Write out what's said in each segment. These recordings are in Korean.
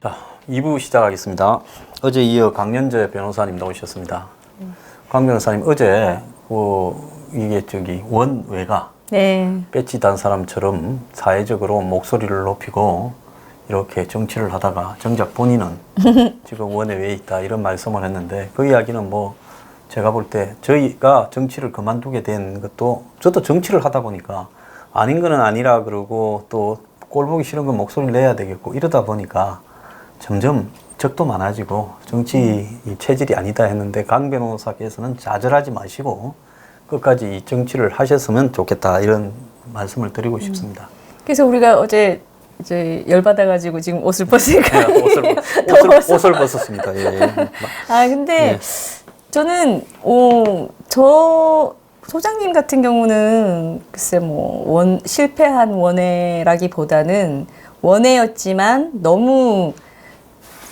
자, 2부 시작하겠습니다. 어제 이어 강연재 변호사님 나오셨습니다. 강 변호사님, 어제 이게 원외가 네. 배지 단 사람처럼 사회적으로 목소리를 높이고 이렇게 정치를 하다가 정작 본인은 지금 원에 왜 있다 이런 말씀을 했는데, 그 이야기는 뭐 제가 볼 때 저희가 정치를 그만두게 된 것도 저도 정치를 하다 보니까 아닌 거는 아니라 그러고 또 꼴 보기 싫은 건 목소리를 내야 되겠고 이러다 보니까 점점 적도 많아지고 정치 체질이 아니다 했는데, 강 변호사께서는 좌절하지 마시고 끝까지 이 정치를 하셨으면 좋겠다 이런 말씀을 드리고 싶습니다. 그래서 우리가 어제 이제 열받아가지고 지금 옷을 벗으니까 옷을 벗었습니다. 예. 아 근데 예. 저는 저 소장님 같은 경우는 글쎄 뭐 실패한 원해라기보다는 원해였지만 너무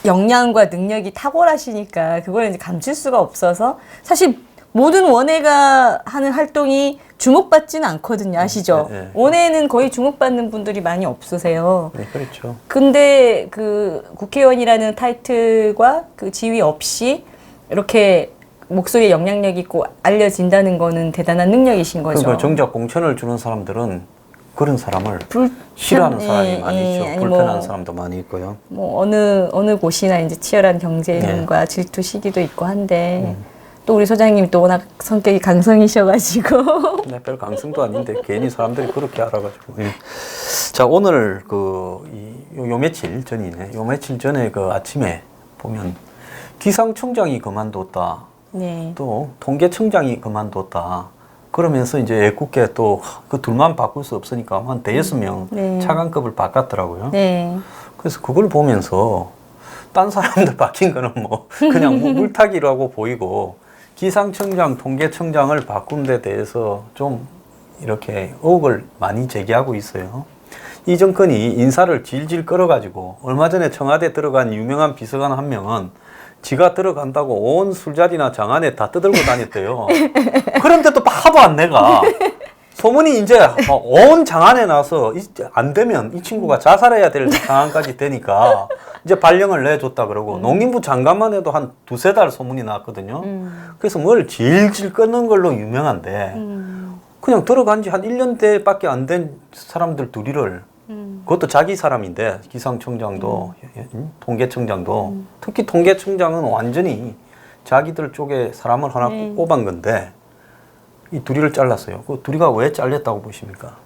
역량과 능력이 탁월하시니까 그걸 이제 감출 수가 없어서, 사실 모든 원해가 하는 활동이 주목받지는 않거든요. 아시죠? 네, 네. 원해는 거의 주목받는 분들이 많이 없으세요. 네, 그렇죠. 근데 그 국회의원이라는 타이틀과 그 지위 없이 이렇게 목소리에 영향력 있고 알려진다는 거는 대단한 능력이신 거죠. 그러니까 정작 공천을 주는 사람들은 그런 사람을 싫어하는 사람이 많이 있죠. 불편한 사람도 많이 있고요. 뭐 어느 곳이나 이제 치열한 경쟁과 질투 시기도 있고 한데 또 우리 소장님이 또 워낙 성격이 강성이셔가지고 네, 별 강성도 아닌데 괜히 사람들이 그렇게 알아가지고. 예. 자, 오늘 요 며칠 전이네. 요 며칠 전에 그 아침에 보면 기상청장이 그만뒀다. 네. 또 통계청장이 그만뒀다. 그러면서 이제 애국계 또 그 둘만 바꿀 수 없으니까 한 대여섯 명 네. 차관급을 바꿨더라고요. 네. 그래서 그걸 보면서 딴 사람들 바뀐 거는 뭐 그냥 물타기라고 보이고, 기상청장, 통계청장을 바꾼 데 대해서 좀 이렇게 의혹을 많이 제기하고 있어요. 이 정권이 인사를 질질 끌어가지고 얼마 전에 청와대 들어간 유명한 비서관 한 명은 지가 들어간다고 온 술자리나 장안에 다 떠들고 다녔대요. 그런데도 하도 안 내가. 소문이 이제 온 장안에 나서 안 되면 이 친구가 자살해야 될 상황까지 되니까 이제 발령을 내줬다 그러고, 농림부 장관만 해도 한 두세 달 소문이 났거든요. 그래서 뭘 질질 끊는 걸로 유명한데 그냥 들어간 지 한 1년 대밖에 안 된 사람들 둘이를, 그것도 자기 사람인데, 기상청장도 통계청장도 특히 통계청장은 완전히 자기들 쪽에 사람을 하나 꼽은 건데 이 둘이를 잘랐어요. 그 둘이가 왜 잘렸다고 보십니까?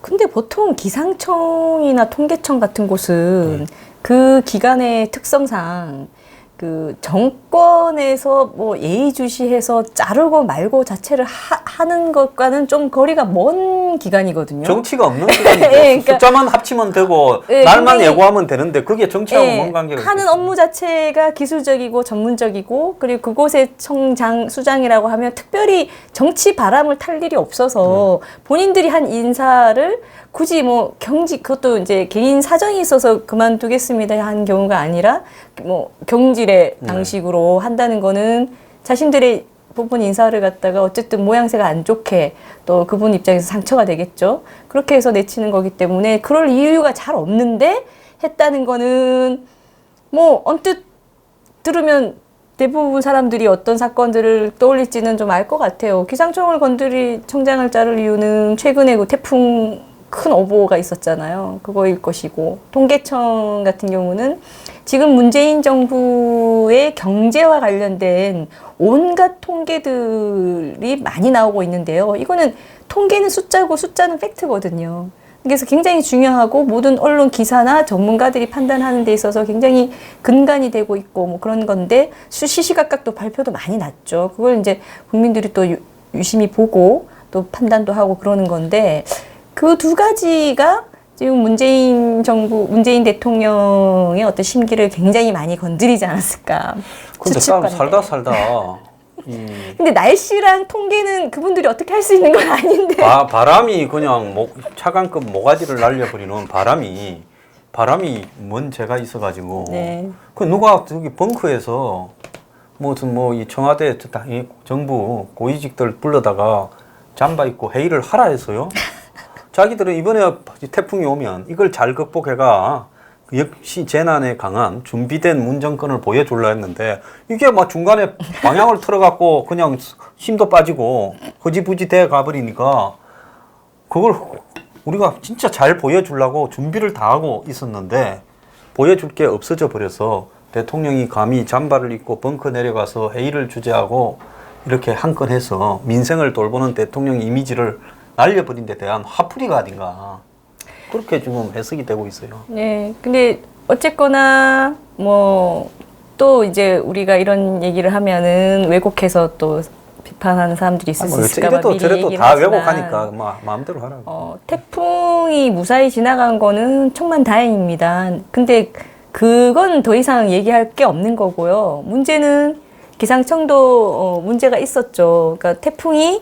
근데 보통 기상청이나 통계청 같은 곳은 그 기관의 특성상 그 정권에서 뭐 예의주시해서 자르고 말고 자체를 하는 것과는 좀 거리가 먼 기관이거든요. 정치가 없는 기관이죠. 그러니까, 숫자만 합치면 되고 날만 예고하면 되는데 그게 정치하고 뭔 관계가 있겠어요? 하는 업무 자체가 기술적이고 전문적이고, 그리고 그곳의 청장, 수장이라고 하면 특별히 정치 바람을 탈 일이 없어서 본인들이 한 인사를 굳이 뭐 그것도 이제 개인 사정이 있어서 그만두겠습니다 한 경우가 아니라 뭐 경질의 방식으로 한다는 거는 자신들의 뽑은 인사를 갖다가 어쨌든 모양새가 안 좋게, 또 그분 입장에서 상처가 되겠죠. 그렇게 해서 내치는 거기 때문에 그럴 이유가 잘 없는데 했다는 거는 뭐 언뜻 들으면 대부분 사람들이 어떤 사건들을 떠올릴지는 좀 알 것 같아요. 기상청을 청장을 자를 이유는 최근에 그 태풍 큰 오보가 있었잖아요. 그거일 것이고, 통계청 같은 경우는 지금 문재인 정부의 경제와 관련된 온갖 통계들이 많이 나오고 있는데요. 이거는 통계는 숫자고 숫자는 팩트거든요. 그래서 굉장히 중요하고 모든 언론 기사나 전문가들이 판단하는 데 있어서 굉장히 근간이 되고 있고 뭐 그런 건데, 시시각각 발표도 많이 났죠. 그걸 이제 국민들이 또 유심히 보고 또 판단도 하고 그러는 건데, 그 두 가지가 지금 문재인 대통령의 어떤 심기를 굉장히 많이 건드리지 않았을까. 근데 살다 근데 날씨랑 통계는 그분들이 어떻게 할 수 있는 건 아닌데. 바람이 그냥 차관급 모가지를 날려버리는 바람이 뭔 죄가 있어가지고 네. 그 누가 저기 벙커에서 이 청와대 이 정부 고위직들 불러다가 잠바 입고 회의를 하라 해서요. 자기들은 이번에 태풍이 오면 이걸 잘 극복해가 역시 재난에 강한 준비된 문정권을 보여줄라 했는데 이게 막 중간에 방향을 틀어갖고 그냥 힘도 빠지고 허지부지 돼 가버리니까 그걸 우리가 진짜 잘 보여주려고 준비를 다 하고 있었는데 보여줄 게 없어져 버려서 대통령이 감히 잠바를 입고 벙커 내려가서 회의를 주재하고 이렇게 한 건 해서 민생을 돌보는 대통령 이미지를 날려버린 데 대한 화풀이가 아닌가 그렇게 지금 해석이 되고 있어요. 네. 근데 어쨌거나 또 이제 우리가 이런 얘기를 하면은 왜곡해서 또 비판하는 사람들이 있을 수 있을까 봐 미리 저래도 얘기를 다 하지만 왜곡하니까 마음대로 하라고. 태풍이 무사히 지나간 거는 천만다행입니다. 근데 그건 더 이상 얘기할 게 없는 거고요. 문제는 기상청도 문제가 있었죠. 그러니까 태풍이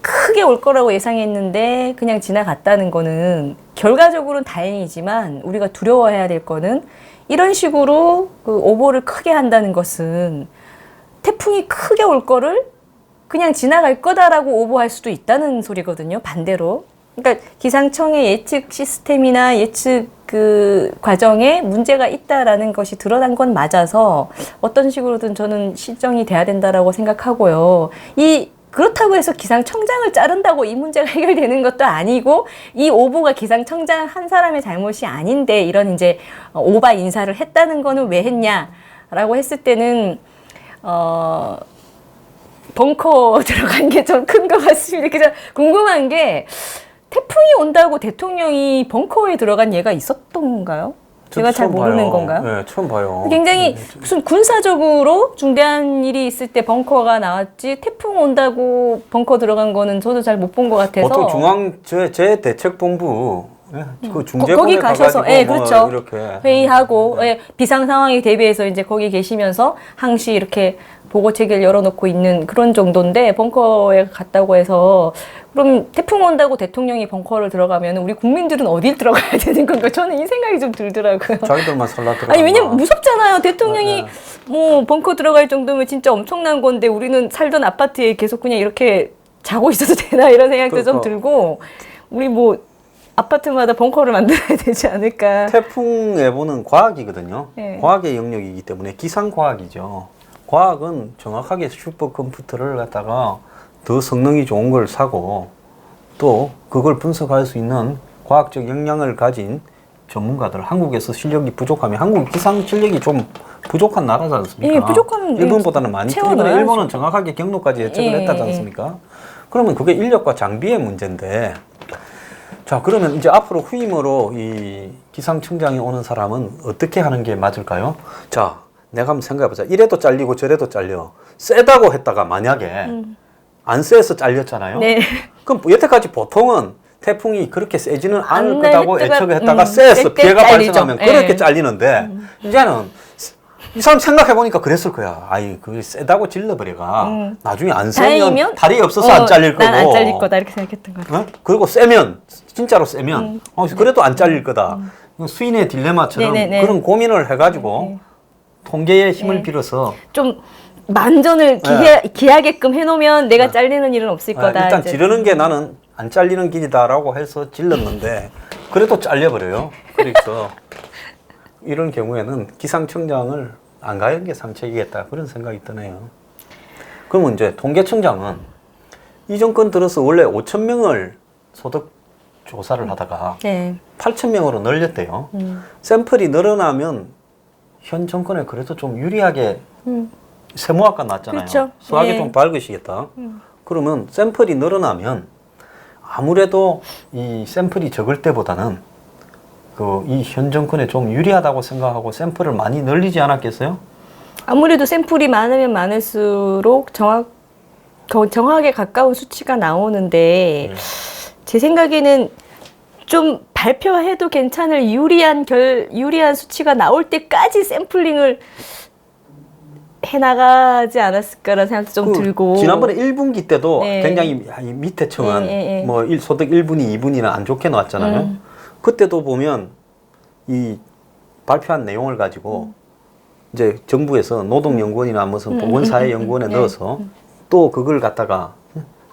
크게 올 거라고 예상했는데 그냥 지나갔다는 거는 결과적으로는 다행이지만 우리가 두려워해야 될 거는 이런 식으로 그 오보를 크게 한다는 것은 태풍이 크게 올 거를 그냥 지나갈 거다라고 오보할 수도 있다는 소리거든요. 반대로. 그러니까 기상청의 예측 시스템이나 예측 그 과정에 문제가 있다라는 것이 드러난 건 맞아서 어떤 식으로든 저는 실정이 돼야 된다라고 생각하고요. 그렇다고 해서 기상청장을 자른다고 이 문제가 해결되는 것도 아니고 이 오보가 기상청장 한 사람의 잘못이 아닌데 이런 이제 오바 인사를 했다는 거는 왜 했냐라고 했을 때는 벙커 들어간 게 좀 큰 것 같습니다. 그래서 궁금한 게 태풍이 온다고 대통령이 벙커에 들어간 예가 있었던 건가요? 제가 잘 모르는 건가요? 네, 처음 봐요. 굉장히 무슨 군사적으로 중대한 일이 있을 때 벙커가 나왔지 태풍 온다고 벙커 들어간 거는 저도 잘 못 본 것 같아서 보통 중앙재해대책본부 그 중재본에 거기 가셔서 그렇죠. 이렇게 회의하고 비상 상황에 대비해서 이제 거기 계시면서 항시 이렇게 보고 체계를 열어놓고 있는 그런 정도인데 벙커에 갔다고 해서 그럼 태풍 온다고 대통령이 벙커를 들어가면 우리 국민들은 어딜 들어가야 되는 건가? 저는 이 생각이 좀 들더라고요. 자기들만 살라 들어가. 아니 왜냐면 무섭잖아요. 대통령이 벙커 들어갈 정도면 진짜 엄청난 건데 우리는 살던 아파트에 계속 그냥 이렇게 자고 있어도 되나 이런 생각도 좀 들고 우리 아파트마다 벙커를 만들어야 되지 않을까. 태풍 예보는 과학이거든요. 네. 과학의 영역이기 때문에 기상과학이죠. 과학은 정확하게 슈퍼컴퓨터를 갖다가 더 성능이 좋은 걸 사고 또 그걸 분석할 수 있는 과학적 역량을 가진 전문가들, 한국에서 실력이 부족하면 한국 기상 실력이 좀 부족한 나라지 않습니까? 예, 부족한 일본보다는 많이 이번에 일본은 정확하게 경로까지 예측을 했다지 않습니까? 그러면 그게 인력과 장비의 문제인데 자 그러면 이제 앞으로 후임으로 이 기상청장이 오는 사람은 어떻게 하는 게 맞을까요? 자 내가 한번 생각해보자. 이래도 잘리고 저래도 잘려. 세다고 했다가 만약에 안 세서 잘렸잖아요. 네. 그럼 여태까지 보통은 태풍이 그렇게 세지는 않을 안 거다고 했다가, 예측을 했다가 세서 피해가 잘리죠. 발생하면 그렇게 잘리는데 이제는 이 사람 생각해보니까 그랬을 거야. 아이 그 세다고 질러버려가 나중에 안 세면 다행이면? 다리 없어서 안 잘릴 거고 난 안 잘릴 거다 이렇게 생각했던 것 같아요. 그리고 세면 진짜로 세면 그래도 안 잘릴 거다. 수인의 딜레마처럼 네네네. 그런 고민을 해가지고 통계의 힘을 빌어서 좀 만전을 기하게끔 해놓으면 내가 잘리는 일은 없을 거다. 일단 이제. 지르는 게 나는 안 잘리는 길이다라고 해서 질렀는데 그래도 잘려버려요. 그래서 이런 경우에는 기상청장을 안 가는 게 상책이겠다 그런 생각이 드네요. 그러면 이제 통계청장은 이 정권 들어서 원래 5,000명을 소득 조사를 하다가 8,000명으로 늘렸대요. 샘플이 늘어나면 현 정권에 그래도 좀 유리하게 세무학과 났잖아요. 그렇죠. 수학이 좀 밝으시겠다. 그러면 샘플이 늘어나면 아무래도 이 샘플이 적을 때보다는 이 현 정권에 좀 유리하다고 생각하고 샘플을 많이 늘리지 않았겠어요? 아무래도 샘플이 많으면 많을수록 정확에 가까운 수치가 나오는데 제 생각에는 좀 발표해도 괜찮을 유리한 수치가 나올 때까지 샘플링을 해나가지 않았을까라는 생각도 좀 들고. 지난번에 1분기 때도 네. 굉장히 밑에 층은 예. 뭐 소득 1분위, 2분위는 안 좋게 나왔잖아요. 그때도 보면 이 발표한 내용을 가지고 이제 정부에서 노동연구원이나 무슨 보건사회연구원에 넣어서 또 그걸 갖다가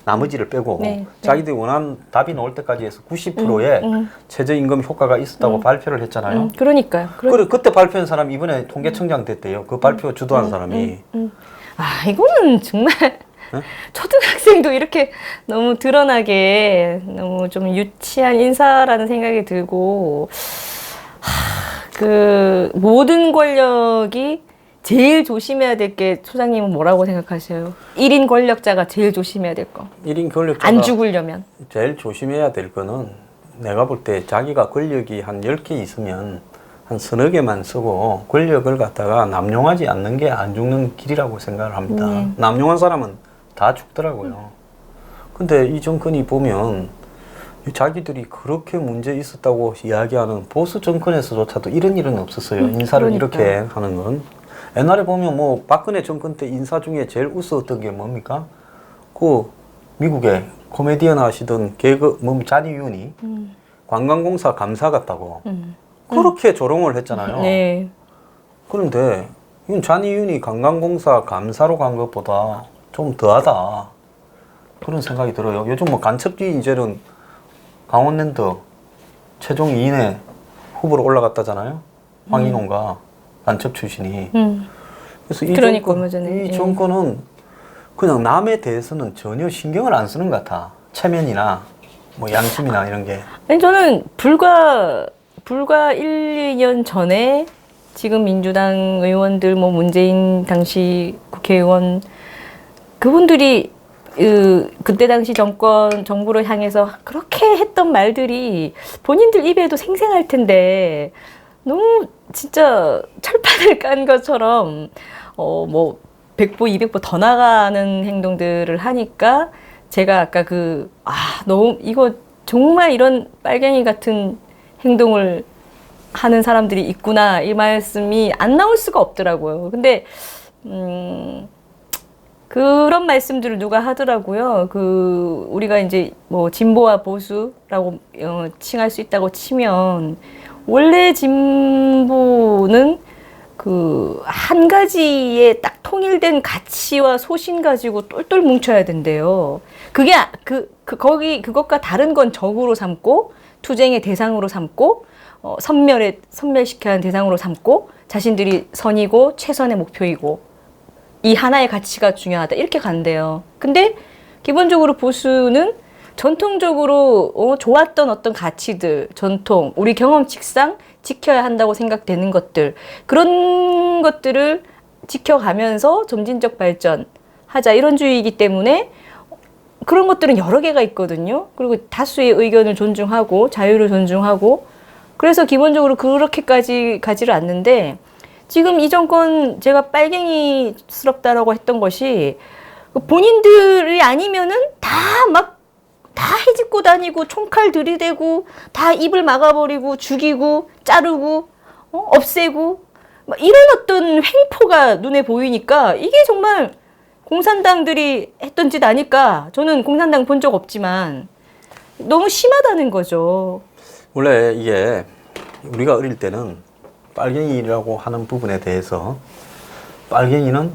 나머지를 빼고 네. 자기들이 원하는 답이 나올 때까지 해서 90%의 최저임금 효과가 있었다고 발표를 했잖아요. 그러니까요. 그래, 그때 발표한 사람이 이번에 통계청장 됐대요. 그 발표 주도한 사람이. 아, 이거는 정말 초등학생도 이렇게 너무 드러나게 너무 좀 유치한 인사라는 생각이 들고, 그 모든 권력이 제일 조심해야 될 게 소장님은 뭐라고 생각하세요? 1인 권력자가 제일 조심해야 될 거. 1인 권력자가 안 죽으려면. 제일 조심해야 될 거는 내가 볼 때 자기가 권력이 한 10개 있으면 한 서너 개만 쓰고 권력을 갖다가 남용하지 않는 게 안 죽는 길이라고 생각을 합니다. 남용한 사람은 다 죽더라고요. 근데 이 정권이 보면 자기들이 그렇게 문제 있었다고 이야기하는 보수 정권에서조차도 이런 일은 없었어요. 인사를 그러니까요. 이렇게 하는 건. 옛날에 보면 뭐 박근혜 정권 때 인사 중에 제일 우스웠던 게 뭡니까? 그 미국에 코미디언 하시던 자니 윤이 관광공사 감사 같다고 그렇게 조롱을 했잖아요. 네. 그런데 이건 자니 윤이 관광공사 감사로 간 것보다 좀 더하다 그런 생각이 들어요. 요즘 뭐 간첩지 이제는 강원랜드 최종 2인에 후보로 올라갔다잖아요. 황인홍과 간첩 출신이. 그래서 이 그러니까 이 정권은 그냥 남에 대해서는 전혀 신경을 안 쓰는 것 같아. 체면이나 뭐 양심이나 이런 게. 아니, 저는 불과 1, 2년 전에 지금 민주당 의원들, 뭐 문재인 당시 국회의원 그분들이 그때 당시 정부를 향해서 그렇게 했던 말들이 본인들 입에도 생생할 텐데 너무 진짜 철판을 깐 것처럼 뭐 100보, 200보 더 나가는 행동들을 하니까 제가 아까 너무 이거 정말 이런 빨갱이 같은 행동을 하는 사람들이 있구나 이 말씀이 안 나올 수가 없더라고요. 근데 그런 말씀들을 누가 하더라고요. 우리가 이제 뭐 진보와 보수라고 칭할 수 있다고 치면 원래 진보는 한 가지의 딱 통일된 가치와 소신 가지고 똘똘 뭉쳐야 된대요. 그게 그것과 다른 건 적으로 삼고 투쟁의 대상으로 삼고 섬멸시켜야 하는 대상으로 삼고 자신들이 선이고 최선의 목표이고 이 하나의 가치가 중요하다 이렇게 간대요. 근데 기본적으로 보수는 전통적으로 좋았던 어떤 가치들, 전통, 우리 경험칙상 지켜야 한다고 생각되는 것들 그런 것들을 지켜가면서 점진적 발전하자 이런 주의이기 때문에 그런 것들은 여러 개가 있거든요. 그리고 다수의 의견을 존중하고 자유를 존중하고 그래서 기본적으로 그렇게까지 가지를 않는데 지금 이 정권 제가 빨갱이스럽다라고 했던 것이 본인들이 아니면은 다 해집고 다니고 총칼 들이대고 다 입을 막아버리고 죽이고 자르고 없애고 이런 어떤 횡포가 눈에 보이니까 이게 정말 공산당들이 했던 짓 아닐까. 저는 공산당 본 적 없지만 너무 심하다는 거죠. 원래 이게 우리가 어릴 때는 빨갱이라고 하는 부분에 대해서 빨갱이는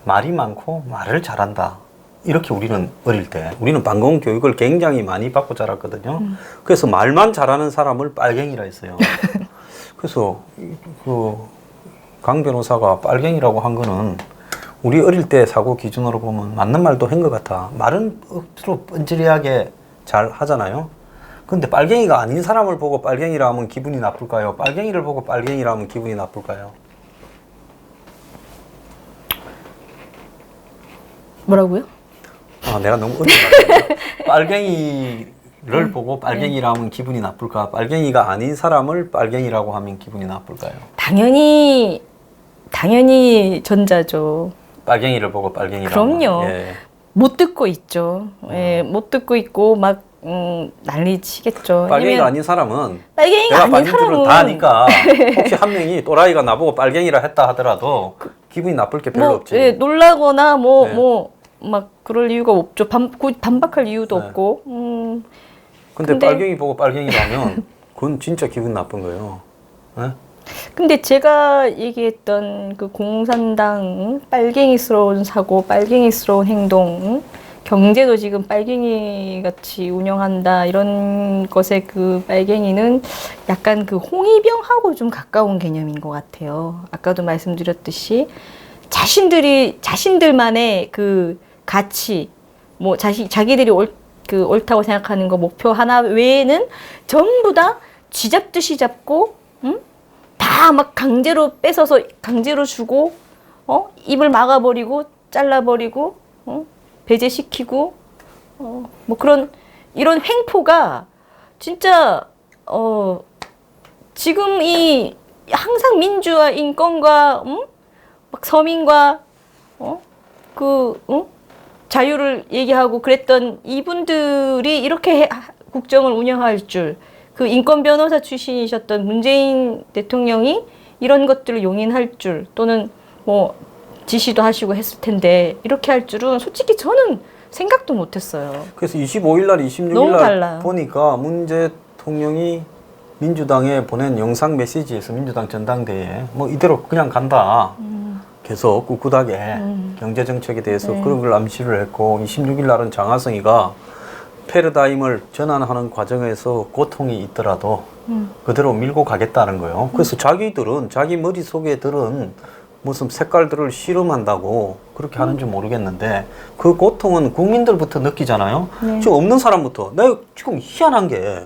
말이 많고 말을 잘한다. 이렇게 우리는 어릴 때 우리는 반공 교육을 굉장히 많이 받고 자랐거든요. 그래서 말만 잘하는 사람을 빨갱이라 했어요. 그래서 강 변호사가 빨갱이라고 한 거는 우리 어릴 때 사고 기준으로 보면 맞는 말도 한 것 같아. 말은 억지로 뻔질하게 잘 하잖아요. 근데 빨갱이가 아닌 사람을 보고 빨갱이라 하면 기분이 나쁠까요? 빨갱이를 보고 빨갱이라 하면 기분이 나쁠까요? 뭐라고요? 내가 너무 어렵다. 빨갱이를 보고 빨갱이라 하면 기분이 나쁠까? 빨갱이가 아닌 사람을 빨갱이라고 하면 기분이 나쁠까요? 당연히 전자죠. 빨갱이를 보고 빨갱이라고 그럼요. 예. 못 듣고 있죠. 예, 못 듣고 있고 막 난리 치겠죠. 빨갱이가 아닌 사람은 빨갱이가 내가 아닌 빨갱이들은 사람은 다 아니까 혹시 한 명이 또라이가 나보고 빨갱이라 했다 하더라도 기분이 나쁠 게 별로 뭐, 없지. 예, 놀라거나 네. 막 그럴 이유가 없죠. 반박할 이유도 네. 없고. 근데 근데- 빨갱이 보고 빨갱이라면 그건 진짜 기분 나쁜 거예요. 예? 근데 제가 얘기했던 그 공산당 빨갱이스러운 사고, 빨갱이스러운 행동, 경제도 지금 빨갱이 같이 운영한다 이런 것에 그 빨갱이는 약간 그 홍위병하고 좀 가까운 개념인 것 같아요. 아까도 말씀드렸듯이 자신들만의 그 가치, 뭐 자기들이 옳다고 생각하는 거 목표 하나 외에는 전부 다 쥐잡듯이 잡고, 다 막 강제로 뺏어서 강제로 주고, 입을 막아버리고 잘라버리고, 배제시키고, 뭐 이런 횡포가 진짜 지금 이 항상 민주화 인권과 막 서민과 자유를 얘기하고 그랬던 이분들이 이렇게 국정을 운영할 줄, 그 인권 변호사 출신이셨던 문재인 대통령이 이런 것들을 용인할 줄, 또는 뭐 지시도 하시고 했을 텐데 이렇게 할 줄은 솔직히 저는 생각도 못했어요. 그래서 25일 날, 26일 너무 날 달라요. 보니까 문 대통령이 민주당에 보낸 영상 메시지에서 민주당 전당대회에 뭐 이대로 그냥 간다. 계속 꿋꿋하게 경제 정책에 대해서 네. 그런 걸 암시를 했고 26일 날은 장하성이가 패러다임을 전환하는 과정에서 고통이 있더라도 그대로 밀고 가겠다는 거예요. 그래서 자기들은 자기 머릿속에 들은 무슨 색깔들을 실험한다고 그렇게 하는지 모르겠는데 그 고통은 국민들부터 느끼잖아요. 네. 지금 없는 사람부터. 내가 지금 희한한 게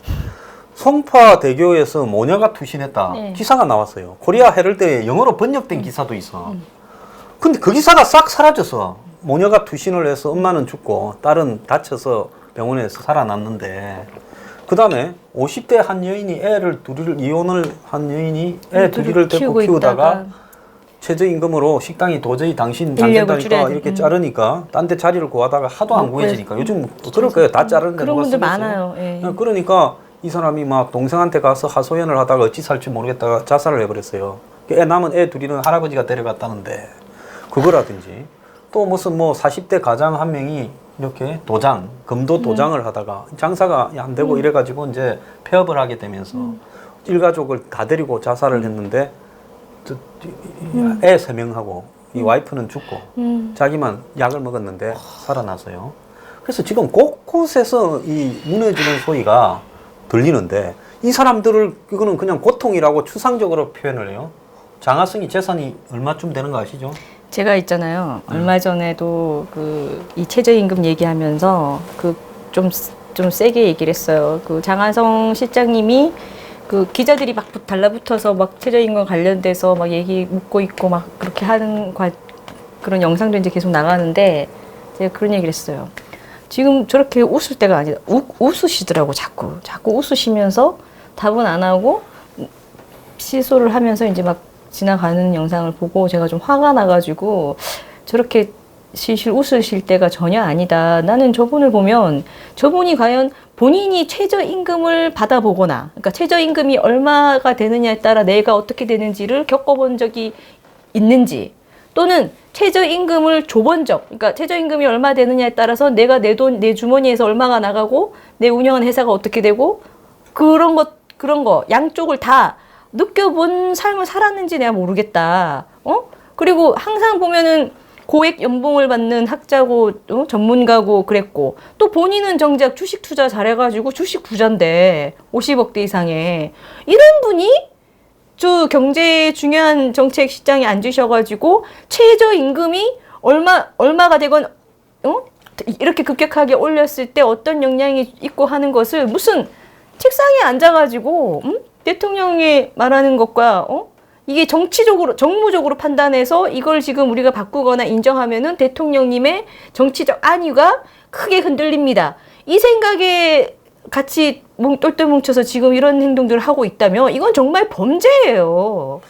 송파대교에서 모녀가 투신했다. 네. 기사가 나왔어요. 코리아 헤럴드에 영어로 번역된 기사도 있어. 근데 그 기사가 싹 사라졌어. 모녀가 투신을 해서 엄마는 죽고 딸은 다쳐서 병원에서 살아났는데 그 다음에 50대 한 여인이 이혼을 한 여인이 애 둘이를 데리고 키우다가 최저임금으로 식당이 도저히 당신 안 인력을 된다니까 줄여야 돼. 이렇게 자르니까 딴 데 자리를 구하다가 하도 안 구해지니까 요즘 그럴 거예요. 다 자르는데 그런 누가 분들 쓰겠어요? 많아요. 예. 그러니까 이 사람이 막 동생한테 가서 하소연을 하다가 어찌 살지 모르겠다가 자살을 해버렸어요. 남은 애 둘이는 할아버지가 데려갔다는데 그거라든지 또 무슨 뭐 40대 가장 한 명이 이렇게 금도 도장을 하다가 장사가 안 되고 이래가지고 이제 폐업을 하게 되면서 일가족을 다 데리고 자살을 했는데 애 3명하고 이 와이프는 죽고 자기만 약을 먹었는데 살아나서요. 그래서 지금 곳곳에서 이 무너지는 소리가 들리는데 이 사람들을 이거는 그냥 고통이라고 추상적으로 표현을 해요. 장하성이 재산이 얼마쯤 되는 거 아시죠? 제가 있잖아요. 얼마 전에도 이 최저임금 얘기하면서 좀 세게 얘기를 했어요. 그 장하성 실장님이 그 기자들이 막 달라붙어서 막 최저임금 관련돼서 막 얘기 묻고 있고 막 그렇게 하는 그런 영상도 이제 계속 나가는데 제가 그런 얘기를 했어요. 지금 저렇게 웃을 때가 아니다. 웃으시더라고 자꾸 웃으시면서 답은 안 하고 시소를 하면서 이제 막 지나가는 영상을 보고 제가 좀 화가 나가지고 저렇게 실실 웃으실 때가 전혀 아니다. 나는 저분을 보면 저분이 과연 본인이 최저임금을 받아보거나, 그러니까 최저임금이 얼마가 되느냐에 따라 내가 어떻게 되는지를 겪어본 적이 있는지, 또는 최저임금을 줘본 적, 그러니까 최저임금이 얼마 되느냐에 따라서 내가 내 주머니에서 얼마가 나가고 내 운영하는 회사가 어떻게 되고 그런 거 양쪽을 다 느껴본 삶을 살았는지 내가 모르겠다. 그리고 항상 보면은 고액 연봉을 받는 학자고 전문가고 그랬고 또 본인은 정작 주식 투자 잘해가지고 주식 부자인데 50억대 이상에 이런 분이 저 경제에 중요한 정책 시장에 앉으셔가지고 최저임금이 얼마가 되건 이렇게 급격하게 올렸을 때 어떤 영향이 있고 하는 것을 무슨 책상에 앉아가지고 대통령이 말하는 것과 이게 정무적으로 판단해서 이걸 지금 우리가 바꾸거나 인정하면은 대통령님의 정치적 안위가 크게 흔들립니다. 이 생각에 같이 똘똘 뭉쳐서 지금 이런 행동들을 하고 있다면 이건 정말 범죄예요.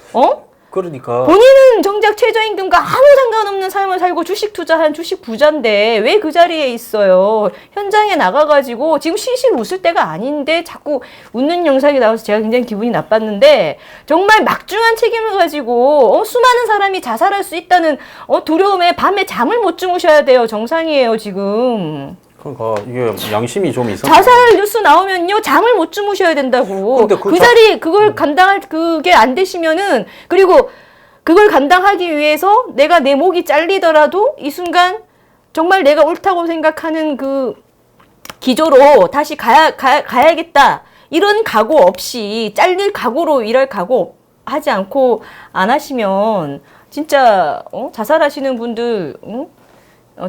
그러니까 본인은 정작 최저임금과 아무 상관없는 삶을 살고 주식 투자한 주식 부자인데 왜 그 자리에 있어요? 현장에 나가가지고 지금 실실 웃을 때가 아닌데 자꾸 웃는 영상이 나와서 제가 굉장히 기분이 나빴는데 정말 막중한 책임을 가지고 수많은 사람이 자살할 수 있다는 두려움에 밤에 잠을 못 주무셔야 돼요. 정상이에요 지금. 그러니까 이게 양심이 좀 있어. 자살 뉴스 나오면요 잠을 못 주무셔야 된다고. 근데 그 자리 그걸 감당할 그게 안 되시면은 그리고 그걸 감당하기 위해서 내가 내 목이 잘리더라도 이 순간 정말 내가 옳다고 생각하는 그 기조로 다시 가야겠다 이런 각오 없이 잘릴 각오로 일할 각오 하지 않고 안 하시면 진짜 자살하시는 분들.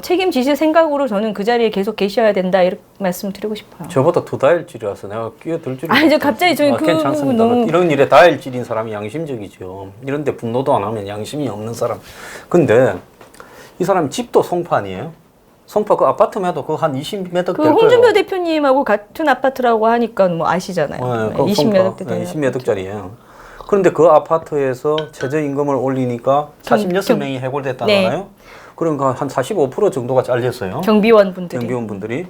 책임지실 생각으로 저는 그 자리에 계속 계셔야 된다 이렇게 말씀드리고 싶어요. 저보다 더 다혈질이라서 내가 끼어들 줄이 아니 저 갑자기 저는 괜찮습니다. 너무 이런 일에 다혈질인 사람이 양심적이죠. 이런데 분노도 안 하면 양심이 없는 사람. 근데 이 사람 집도 송파 아니에요? 송파 그 아파트마다 그 한 20몇 억 될 그 거예요. 홍준표 대표님하고 같은 아파트라고 하니까 뭐 아시잖아요. 그 20몇 억대 되는 20몇 억짜리예요. 그런데 그 아파트에서 최저임금을 올리니까 46명이 해고됐다는 네. 거예요. 그러니까 한 45% 정도가 잘렸어요. 경비원 분들이. 경비원 분들이.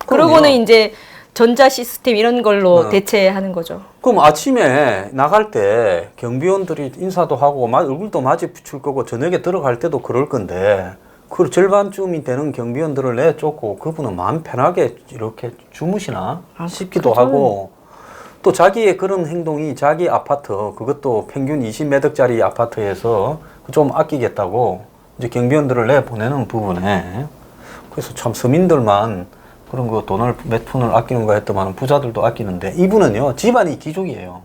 그러고는 이제 전자 시스템 이런 걸로 대체하는 거죠. 그럼 아침에 나갈 때 경비원들이 인사도 하고 얼굴도 마주칠 거고 저녁에 들어갈 때도 그럴 건데 그 절반쯤이 되는 경비원들을 내쫓고 그분은 마음 편하게 이렇게 주무시나 싶기도 하고 또 자기의 그런 행동이 자기 아파트 그것도 평균 20몇 억짜리 아파트에서 좀 아끼겠다고 이제 경비원들을 내보내는 부분에 그래서 참 서민들만 그런 거 돈을 몇 푼을 아끼는가 했더만 부자들도 아끼는데 이분은요 집안이 귀족이에요.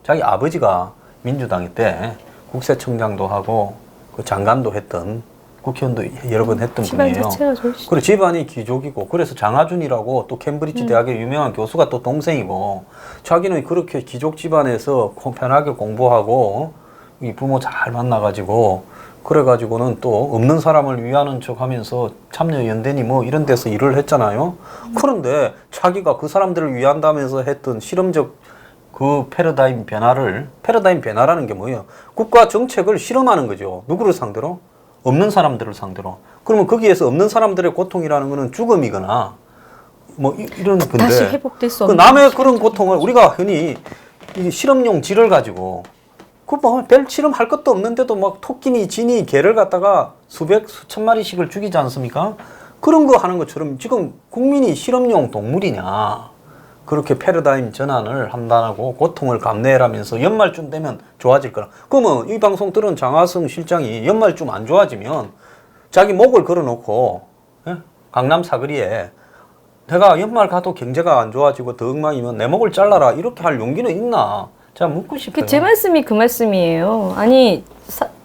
자기 아버지가 민주당 때 국세청장도 하고 그 장관도 했던 국회의원도 여러 번 했던 집안 분이에요. 자체가 좋으시죠. 그리고 집안이 귀족이고 그래서 장하준이라고 또 캠브리지 대학의 유명한 교수가 또 동생이고 자기는 그렇게 귀족 집안에서 편하게 공부하고 이 부모 잘 만나가지고 그래가지고는 또 없는 사람을 위하는 척 하면서 참여연대니 뭐 이런 데서 일을 했잖아요. 그런데 자기가 그 사람들을 위한다면서 했던 실험적 그 패러다임 변화라는 게 뭐예요? 국가 정책을 실험하는 거죠. 누구를 상대로? 없는 사람들을 상대로. 그러면 거기에서 없는 사람들의 고통이라는 거는 죽음이거나 뭐 이런 건데. 다시 회복될 수 그 없는. 남의 그런 고통을 우리가 흔히 이 실험용 쥐를 가지고 그 뭐 별 실험할 것도 없는데도 막 토끼니 쥐니 개를 갖다가 수천 마리씩을 죽이지 않습니까? 그런 거 하는 것처럼 지금 국민이 실험용 동물이냐? 그렇게 패러다임 전환을 한다고 고통을 감내라면서 연말쯤 되면 좋아질 거라. 그러면 이 방송 들은 장하성 실장이 연말쯤 안 좋아지면 자기 목을 걸어놓고 강남 사거리에 내가 연말 가도 경제가 안 좋아지고 더 엉망이면 내 목을 잘라라 이렇게 할 용기는 있나? 제가 묻고 싶어요. 제 말씀이 그 말씀이에요. 아니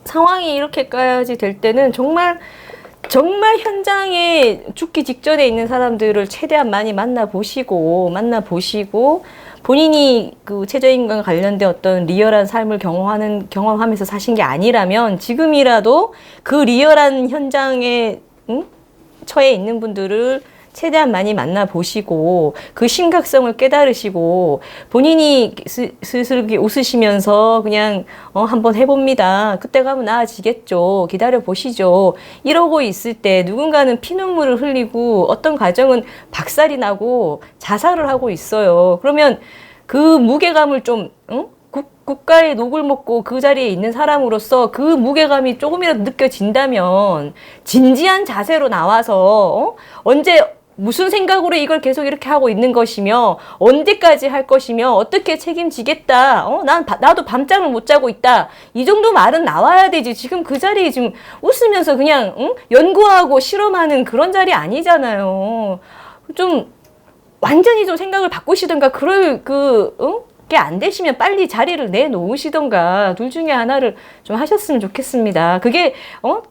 상황이 이렇게까지 될 때는 정말 현장에 죽기 직전에 있는 사람들을 최대한 많이 만나보시고 본인이 그 최저임금과 관련된 어떤 리얼한 삶을 경험하면서 사신 게 아니라면 지금이라도 그 리얼한 현장에 처해 있는 분들을 최대한 많이 만나보시고 그 심각성을 깨달으시고 본인이 슬슬 웃으시면서 그냥 한번 해봅니다. 그때 가면 나아지겠죠. 기다려보시죠. 이러고 있을 때 누군가는 피눈물을 흘리고 어떤 가정은 박살이 나고 자살을 하고 있어요. 그러면 그 무게감을 좀 국가의 녹을 먹고 그 자리에 있는 사람으로서 그 무게감이 조금이라도 느껴진다면 진지한 자세로 나와서 언제 무슨 생각으로 이걸 계속 이렇게 하고 있는 것이며 언제까지 할 것이며 어떻게 책임지겠다. 나도 밤잠을 못 자고 있다. 이 정도 말은 나와야 되지. 지금 그 자리에 지금 웃으면서 그냥 연구하고 실험하는 그런 자리 아니잖아요. 좀 완전히 좀 생각을 바꾸시던가 그럴 게 안 되시면 빨리 자리를 내놓으시던가 둘 중에 하나를 좀 하셨으면 좋겠습니다. 그게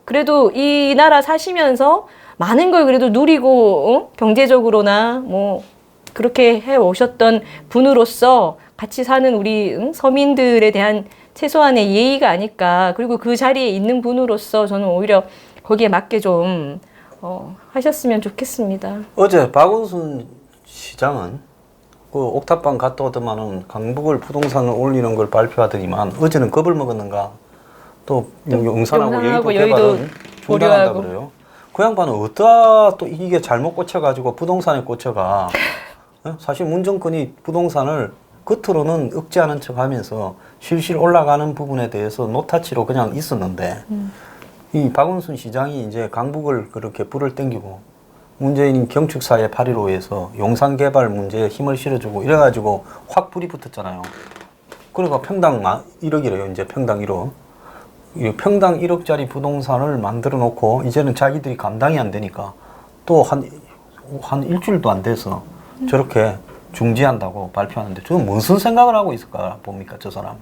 그래도 이 나라 사시면서 많은 걸 그래도 누리고 경제적으로나 뭐 그렇게 해 오셨던 분으로서 같이 사는 우리 서민들에 대한 최소한의 예의가 아닐까. 그리고 그 자리에 있는 분으로서 저는 오히려 거기에 맞게 좀 하셨으면 좋겠습니다. 어제 박원순 시장은 그 옥탑방 갔다 오더만은 강북을 부동산을 올리는 걸 발표하더니만 어제는 겁을 먹었는가 또 용산하고 용산하고 여의도 여의도 개발은 중단한다 보류하고. 그래요. 그 양반은 어디다 또 이게 잘못 꽂혀가지고 부동산에 꽂혀가. 사실 문정권이 부동산을 겉으로는 억제하는 척하면서 실실 올라가는 부분에 대해서 노타치로 그냥 있었는데 이 박원순 시장이 이제 강북을 그렇게 불을 땡기고 문재인 경축사의 8.15에서 용산 개발 문제에 힘을 실어주고 이래가지고 확 불이 붙었잖아요. 그러니까 평당 1억이래요. 이제 평당 1억. 이 평당 1억짜리 부동산을 만들어 놓고 이제는 자기들이 감당이 안 되니까 또 한 일주일도 안 돼서 저렇게 중지한다고 발표하는데 저는 무슨 생각을 하고 있을까 봅니까 저 사람?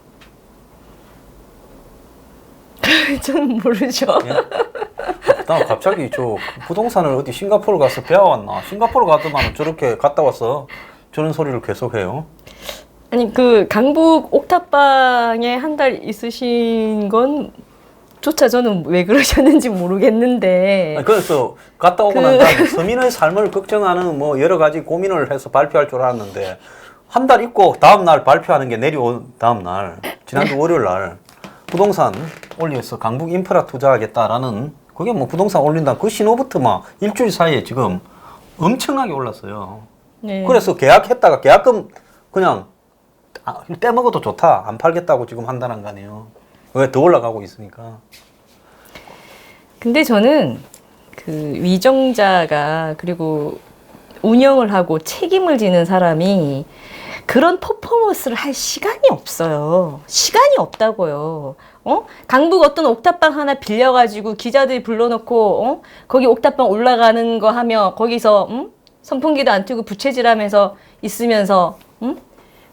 저는 모르죠. 예? 나 갑자기 저 부동산을 어디 싱가포르 가서 배워왔나? 싱가포르 가더만 저렇게 갔다 와서 저런 소리를 계속해요. 아니 그 강북 옥탑방에 한 달 있으신 건 조차 저는 왜 그러셨는지 모르겠는데. 아니, 그래서 갔다 오고 난 다음에 서민의 삶을 걱정하는 뭐 여러 가지 고민을 해서 발표할 줄 알았는데 한 달 있고 다음 날 발표하는 게 내려온 다음 날 지난주 월요일 날 부동산 올려서 강북 인프라 투자하겠다라는 그게 뭐 부동산 올린다 그 신호부터 막 일주일 사이에 지금 엄청나게 올랐어요. 네. 그래서 계약했다가 계약금 그냥 떼먹어도 좋다 안 팔겠다고 지금 한다는 거 아니에요. 왜 더 올라가고 있으니까. 근데 저는 그 위정자가 그리고 운영을 하고 책임을 지는 사람이 그런 퍼포먼스를 할 시간이 없어요. 시간이 없다고요. 강북 어떤 옥탑방 하나 빌려가지고 기자들 불러놓고 거기 옥탑방 올라가는 거 하며 거기서 선풍기도 안 틀고 부채질하면서 있으면서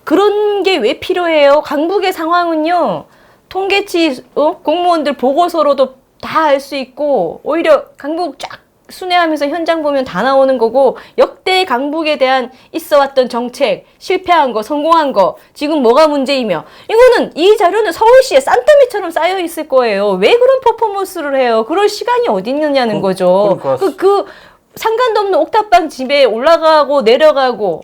그런 게 왜 필요해요? 강북의 상황은요. 통계치 공무원들 보고서로도 다 알 수 있고 오히려 강북 쫙 순회하면서 현장 보면 다 나오는 거고 역대 강북에 대한 있어왔던 정책 실패한 거 성공한 거 지금 뭐가 문제이며 이거는 이 자료는 서울시에 싼더미처럼 쌓여 있을 거예요. 왜 그런 퍼포먼스를 해요? 그럴 시간이 어디 있느냐는 거죠. 그러니까. 그 상관도 없는 옥탑방 집에 올라가고 내려가고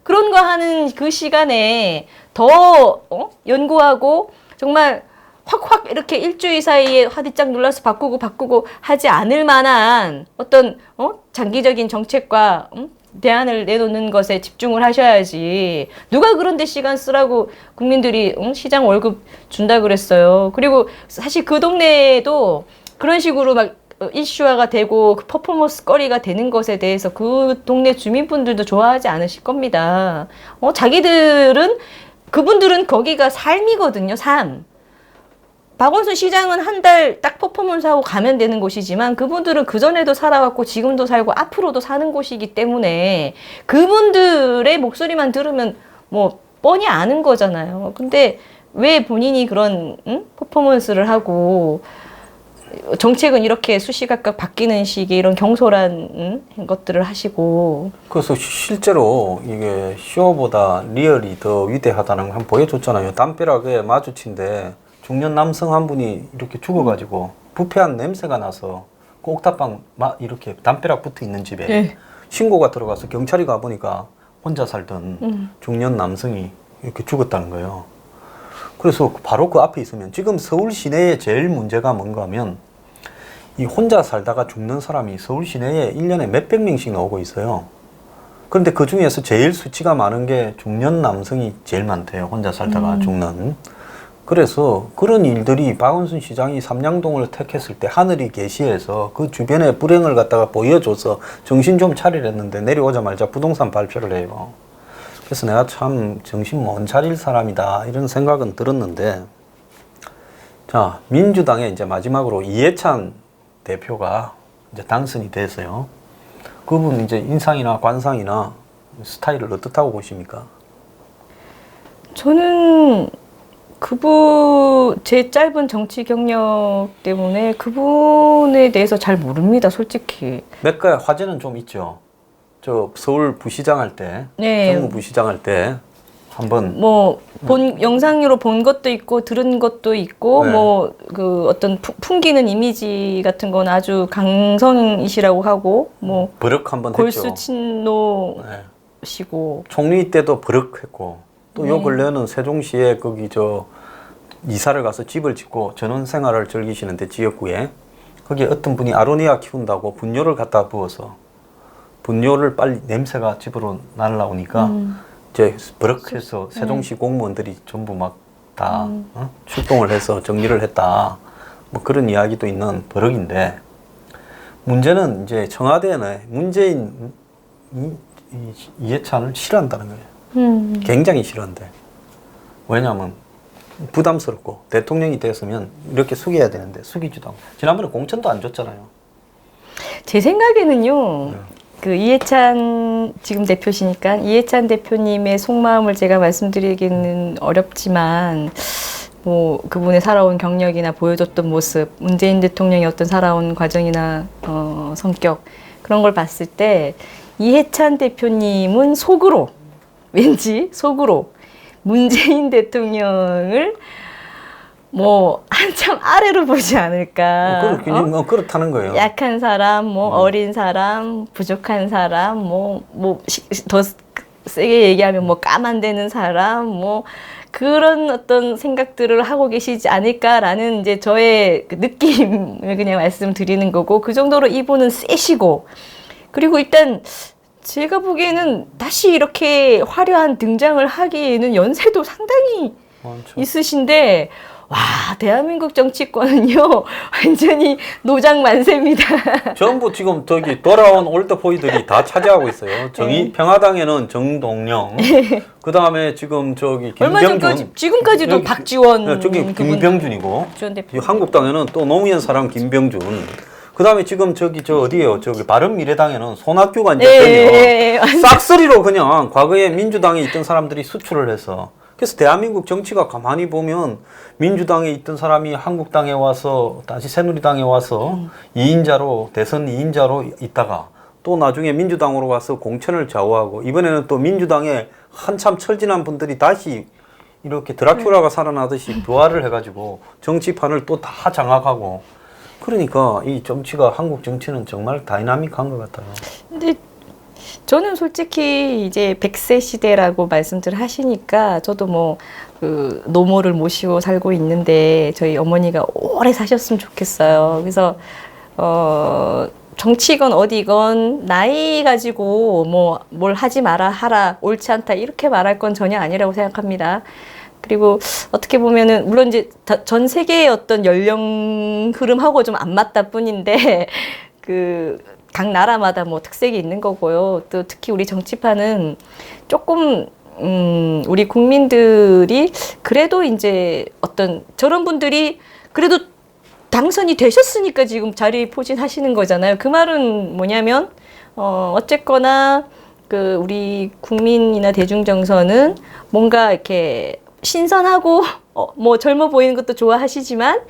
그런 거 하는 그 시간에 더 연구하고 정말 확 이렇게 일주일 사이에 화들짝 눌러서 바꾸고 하지 않을 만한 어떤 장기적인 정책과 대안을 내놓는 것에 집중을 하셔야지. 누가 그런데 시간 쓰라고 국민들이 시장 월급 준다 그랬어요. 그리고 사실 그 동네에도 그런 식으로 막 이슈화가 되고 그 퍼포먼스 거리가 되는 것에 대해서 그 동네 주민분들도 좋아하지 않으실 겁니다. 그분들은 거기가 삶이거든요, 삶. 박원순 시장은 한 달 딱 퍼포먼스하고 가면 되는 곳이지만 그분들은 그전에도 살아왔고 지금도 살고 앞으로도 사는 곳이기 때문에 그분들의 목소리만 들으면 뭐 뻔히 아는 거잖아요. 근데 왜 본인이 그런 퍼포먼스를 하고 정책은 이렇게 수시각각 바뀌는 식의 이런 경솔한 것들을 하시고. 그래서 실제로 이게 쇼보다 리얼이 더 위대하다는 걸 한번 보여줬잖아요. 담벼락에 마주친데 중년 남성 한 분이 이렇게 죽어가지고 부패한 냄새가 나서 그 옥탑방 이렇게 담벼락 붙어 있는 집에 네. 신고가 들어가서 경찰이 가보니까 혼자 살던 중년 남성이 이렇게 죽었다는 거예요. 그래서 바로 그 앞에 있으면 지금 서울 시내에 제일 문제가 뭔가 하면 이 혼자 살다가 죽는 사람이 서울 시내에 1년에 몇백 명씩 나오고 있어요. 그런데 그 중에서 제일 수치가 많은 게 중년 남성이 제일 많대요. 혼자 살다가 죽는. 그래서 그런 일들이 박원순 시장이 삼양동을 택했을 때 하늘이 계시해서 그 주변에 불행을 갖다가 보여줘서 정신 좀 차리랬는데 내려오자마자 부동산 발표를 해요. 그래서 내가 참 정신 못 차릴 사람이다 이런 생각은 들었는데, 자, 민주당의 이제 마지막으로 이해찬 대표가 이제 당선이 됐어요. 그분 이제 인상이나 관상이나 스타일을 어떻다고 보십니까? 저는 제 짧은 정치 경력 때문에 그분에 대해서 잘 모릅니다, 솔직히. 몇 가지 화제는 좀 있죠. 저 서울 부시장 할 때, 네. 정무 부시장 할 때 한번 영상으로 본 것도 있고 들은 것도 있고 네. 그 어떤 풍기는 이미지 같은 건 아주 강성이시라고 하고 버럭 한번 골수 했죠. 친노시고 총리 때도 버럭했고 또 요 네. 근래는 세종시에 거기 저 이사를 가서 집을 짓고 전원 생활을 즐기시는데 지역구에 거기에 어떤 분이 아로니아 키운다고 분뇨를 갖다 부어서 분뇨를 빨리 냄새가 집으로 날라오니까 이제 버럭해서 세종시 공무원들이 전부 막 다 출동을 해서 정리를 했다. 뭐 그런 이야기도 있는 버럭인데 문제는 이제 청와대는 문재인 이해찬을 싫어한다는 거예요. 굉장히 싫어한대. 왜냐하면 부담스럽고 대통령이 됐으면 이렇게 숙여야 되는데 숙이지도 않고 지난번에 공천도 안 줬잖아요. 제 생각에는요. 그 이해찬 지금 대표시니까 이해찬 대표님의 속마음을 제가 말씀드리기는 어렵지만 뭐 그분의 살아온 경력이나 보여줬던 모습, 문재인 대통령의 어떤 살아온 과정이나 성격 그런 걸 봤을 때 이해찬 대표님은 속으로 왠지 속으로 문재인 대통령을 뭐 한참 아래로 보지 않을까. 그렇다는 거예요. 약한 사람, 뭐 어린 사람, 부족한 사람, 더 세게 얘기하면 뭐 까만대는 사람, 뭐 그런 어떤 생각들을 하고 계시지 않을까라는 이제 저의 그 느낌을 그냥 말씀드리는 거고 그 정도로 이분은 세시고 그리고 일단 제가 보기에는 다시 이렇게 화려한 등장을 하기에는 연세도 상당히 많죠. 있으신데 와 대한민국 정치권은요 완전히 노장 만세입니다. 전부 지금 저기 돌아온 올드보이들이 다 차지하고 있어요. 평화당에는 정동영, 그 다음에 지금 저기 얼마 김병준, 전까지 지금까지도 여기, 박지원 저기 그분 김병준이고, 전 대표. 한국당에는 또 노무현 사람 김병준. 그 다음에 지금 저 어디에요? 저기 바른미래당에는 손학규가 이제 되면 싹쓸이로 그냥 과거에 민주당에 있던 사람들이 수출을 해서 그래서 대한민국 정치가 가만히 보면 민주당에 있던 사람이 한국당에 와서 다시 새누리당에 와서 2인자로 대선 2인자로 있다가 또 나중에 민주당으로 가서 공천을 좌우하고 이번에는 또 민주당에 한참 철진한 분들이 다시 이렇게 드라큘라가 살아나듯이 부활을 해가지고 정치판을 또 다 장악하고 그러니까 이 정치가 한국 정치는 정말 다이나믹한 것 같아요. 근데 저는 솔직히 이제 100세 시대라고 말씀들 하시니까 저도 뭐 그 노모를 모시고 살고 있는데 저희 어머니가 오래 사셨으면 좋겠어요. 그래서 정치건 어디건 나이 가지고 뭐 뭘 하지 마라 하라 옳지 않다 이렇게 말할 건 전혀 아니라고 생각합니다. 그리고 어떻게 보면은 물론 이제 전 세계의 어떤 연령 흐름하고 좀 안 맞다 뿐인데 각 나라마다 뭐 특색이 있는 거고요. 또 특히 우리 정치판은 조금 우리 국민들이 그래도 이제 어떤 저런 분들이 그래도 당선이 되셨으니까 지금 자리 포진하시는 거잖아요. 그 말은 뭐냐면 어쨌거나 그 우리 국민이나 대중정서는 뭔가 이렇게 신선하고 뭐 젊어 보이는 것도 좋아하시지만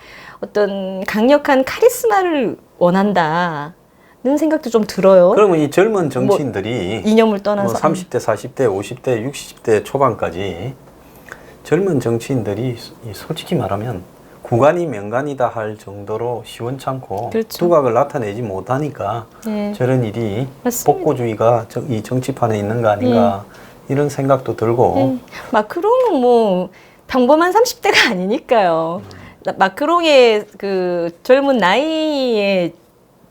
어떤 강력한 카리스마를 원한다. 는 생각도 좀 들어요. 그러면 이 젊은 정치인들이 이념을 떠나서 30대, 40대, 50대, 60대 초반까지 젊은 정치인들이 솔직히 말하면 구간이 명간이다 할 정도로 시원찮고 그렇죠. 두각을 나타내지 못하니까 네. 저런 일이 맞습니다. 복고주의가 이 정치판에 있는 거 아닌가 이런 생각도 들고 마크롱은 뭐 평범한 30대가 아니니까요. 마크롱의 그 젊은 나이에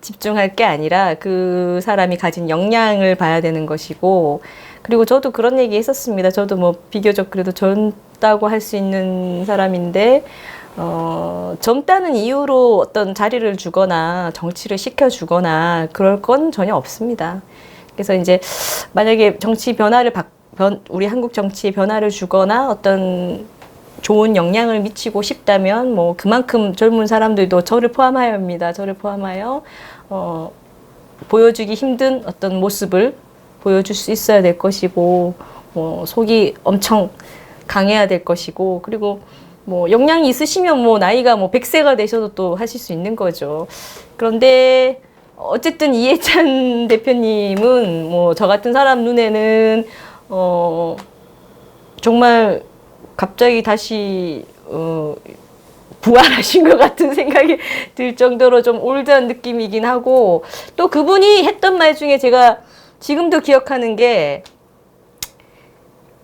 집중할 게 아니라 그 사람이 가진 역량을 봐야 되는 것이고 그리고 저도 그런 얘기 했었습니다. 저도 뭐 비교적 그래도 젊다고 할 수 있는 사람인데 젊다는 이유로 어떤 자리를 주거나 정치를 시켜주거나 그럴 건 전혀 없습니다. 그래서 이제 만약에 정치 변화를 우리 한국 정치에 변화를 주거나 어떤 좋은 영향을 미치고 싶다면 뭐 그만큼 젊은 사람들도 저를 포함하여입니다. 저를 포함하여 보여주기 힘든 어떤 모습을 보여줄 수 있어야 될 것이고 뭐 속이 엄청 강해야 될 것이고 그리고 뭐 역량이 있으시면 뭐 나이가 뭐 100세가 되셔도 또 하실 수 있는 거죠. 그런데 어쨌든 이해찬 대표님은 뭐 저 같은 사람 눈에는 정말 갑자기 다시 부활하신 것 같은 생각이 들 정도로 좀 올드한 느낌이긴 하고 또 그분이 했던 말 중에 제가 지금도 기억하는 게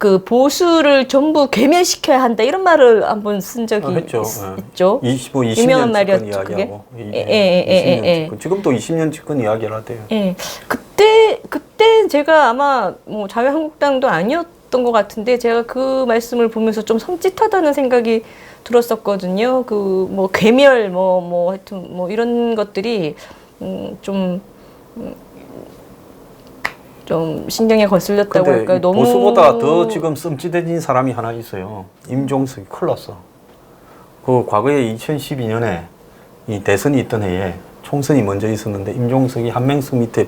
그 보수를 전부 괴멸시켜야 한다 이런 말을 한번 쓴 적이 했죠. 있죠. 20년 유명한 집권 말이었죠, 이야기하고. 예. 20년 집권. 지금도 20년 집권 이야기를 하대요. 예. 그때 제가 아마 뭐 자유한국당도 아니었던 것 같은데 제가 그 말씀을 보면서 좀 섬찟하다는 생각이 들었었거든요. 그 뭐 괴멸 뭐 하여튼 뭐 이런 것들이 좀 신경에 거슬렸다고 근데 할까요? 너무 보수보다 더 지금 씀찌대진 사람이 하나 있어요. 임종석이 큰일 났어. 그 과거에 2012년에 이 대선이 있던 해에 총선이 먼저 있었는데 임종석이 한명숙 밑에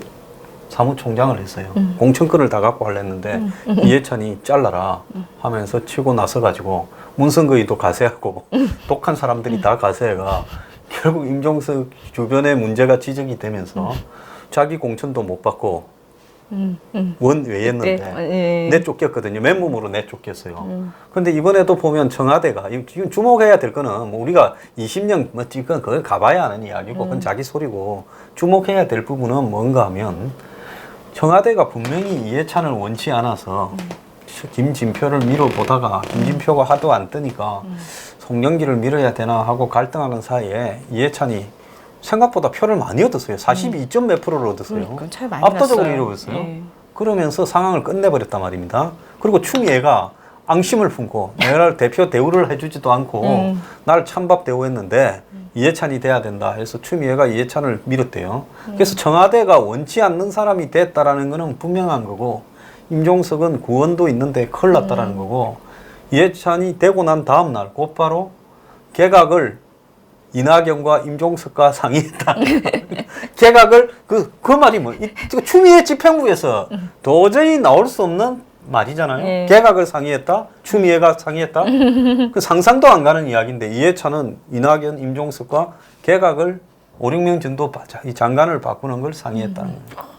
사무총장을 했어요. 공천권을 다 갖고 하려는데 이해찬이 잘라라 하면서 치고 나서가지고 문선거의도 가세하고 독한 사람들이 다 가세해가 결국 임종석 주변에 문제가 지적이 되면서 자기 공천도 못 받고 원외였는데 내쫓겼거든요. 맨몸으로 내쫓겼어요. 그런데 이번에도 보면 청와대가 지금 주목해야 될 거는 뭐 우리가 20년 뭐 지금 그걸 가봐야 하는 이야기고 그건 자기 소리고 주목해야 될 부분은 뭔가 하면 청와대가 분명히 이해찬을 원치 않아서 김진표를 밀어보다가 김진표가 하도 안 뜨니까 송영길을 밀어야 되나 하고 갈등하는 사이에 이해찬이 생각보다 표를 많이 얻었어요. 42점 몇 프로를 얻었어요. 그러니까 차이 많이 압도적으로 났어요. 이루어졌어요. 예. 그러면서 상황을 끝내버렸단 말입니다. 그리고 추미애가 앙심을 품고 내가 대표 대우를 해주지도 않고 날 찬밥 대우했는데 이해찬이 돼야 된다 해서 추미애가 이해찬을 밀었대요. 그래서 청와대가 원치 않는 사람이 됐다라는 거는 분명한 거고 임종석은 구원도 있는데 큰일 났다라는 거고 이해찬이 되고 난 다음 날 곧바로 개각을 이낙연과 임종석과 상의했다. 개각을 그 말이 뭐 추미애 집행부에서 도저히 나올 수 없는 말이잖아요. 네. 개각을 상의했다. 추미애가 상의했다. 그 상상도 안 가는 이야기인데 이해찬은 이낙연, 임종석과 개각을 5, 6명 정도 이 장관을 바꾸는 걸 상의했다는 거예요.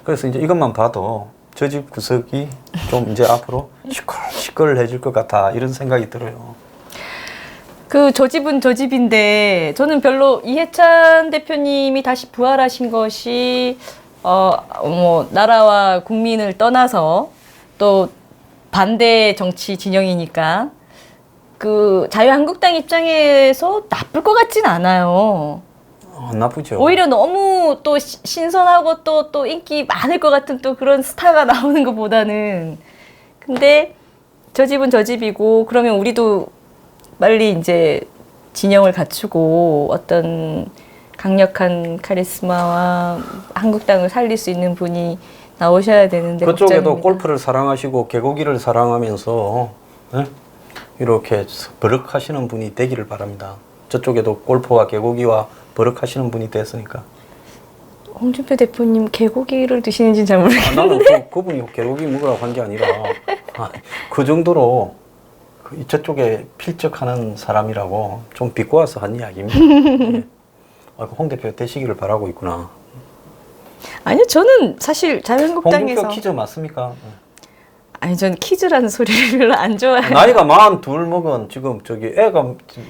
그래서 이제 이것만 봐도 저 집 구석이 좀 이제 앞으로 시끌시끌해질 것 같아 이런 생각이 들어요. 그 저 집은 저 집인데 저는 별로 이해찬 대표님이 다시 부활하신 것이 뭐 나라와 국민을 떠나서 또 반대 정치 진영이니까 그 자유한국당 입장에서 나쁠 것 같진 않아요. 나쁘죠. 오히려 너무 또 신선하고 또 인기 많을 것 같은 또 그런 스타가 나오는 것보다는 근데 저 집은 저 집이고 그러면 우리도 빨리 이제 진영을 갖추고 어떤 강력한 카리스마와 한국당을 살릴 수 있는 분이 나오셔야 되는데 그쪽에도 걱정입니다. 골프를 사랑하시고 개고기를 사랑하면서 이렇게 버럭하시는 분이 되기를 바랍니다. 저쪽에도 골프와 개고기와 버럭하시는 분이 됐으니까. 홍준표 대표님 개고기를 드시는지는 잘 모르겠는데 나는 그분이 개고기 먹으라고 한 게 아니라 그 정도로 저쪽에 필적하는 사람이라고 좀 비꼬아서 한 이야기입니다. 예. 홍 대표 되시기를 바라고 있구나. 아니요 저는 사실 자유한국당에서 홍준표 퀴즈 맞습니까? 아니 저는 퀴즈라는 소리를 별로 안 좋아해요. 나이가 42 먹은 지금 저기 애가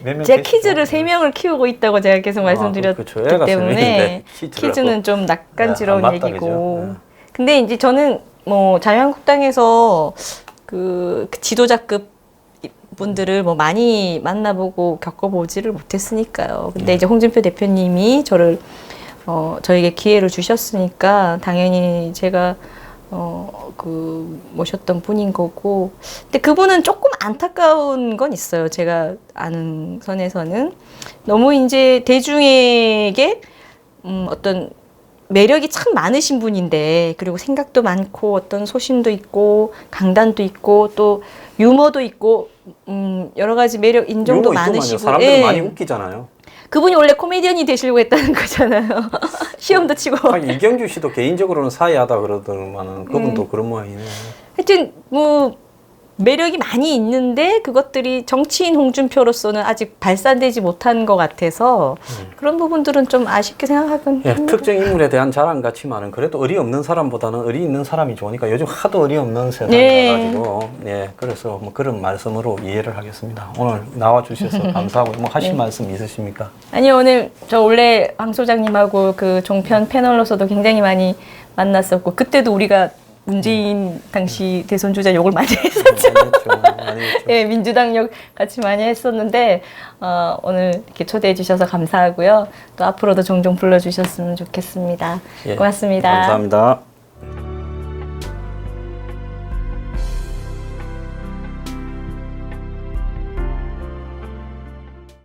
몇 명? 제가 퀴즈를 3명을 키우고 있다고 제가 계속 말씀드렸기 그렇죠. 애가 때문에 3명인데 퀴즈는 좀 낯간지러운 네, 안 맞다, 얘기고 그죠? 네. 근데 이제 저는 뭐 자유한국당에서 그 지도자급 분들을 뭐 많이 만나보고 겪어보지를 못했으니까요. 근데 이제 홍준표 대표님이 저에게 기회를 주셨으니까 당연히 제가 모셨던 분인 거고. 근데 그분은 조금 안타까운 건 있어요. 제가 아는 선에서는. 너무 이제 대중에게 어떤 매력이 참 많으신 분인데, 그리고 생각도 많고, 어떤 소신도 있고, 강단도 있고, 또 유머도 있고, 여러 가지 매력, 인정도 많으시고. 사람들 예. 많이 웃기잖아요. 그분이 원래 코미디언이 되시려고 했다는 거잖아요. 시험도 치고. 이경규 씨도 개인적으로는 사이하다 그러더만은 그분도 그런 모양이네. 하여튼 뭐 매력이 많이 있는데 그것들이 정치인 홍준표로서는 아직 발산되지 못한 것 같아서 그런 부분들은 좀 아쉽게 생각하긴 예, 합니다. 특정 인물에 대한 자랑 같지만은 그래도 의리 없는 사람보다는 의리 있는 사람이 좋으니까 요즘 하도 의리 없는 세상이라가지고 예, 그래서 뭐 그런 말씀으로 이해를 하겠습니다. 오늘 나와 주셔서 감사하고 뭐 하실 말씀 있으십니까? 아니요, 오늘 저 원래 황 소장님하고 그 종편 패널로서도 굉장히 많이 만났었고 그때도 우리가 문재인 당시 대선 주자 욕을 많이 했었죠. 많이 했죠. 예, 민주당 욕 같이 많이 했었는데 오늘 이렇게 초대해 주셔서 감사하고요. 또 앞으로도 종종 불러주셨으면 좋겠습니다. 예, 고맙습니다. 감사합니다.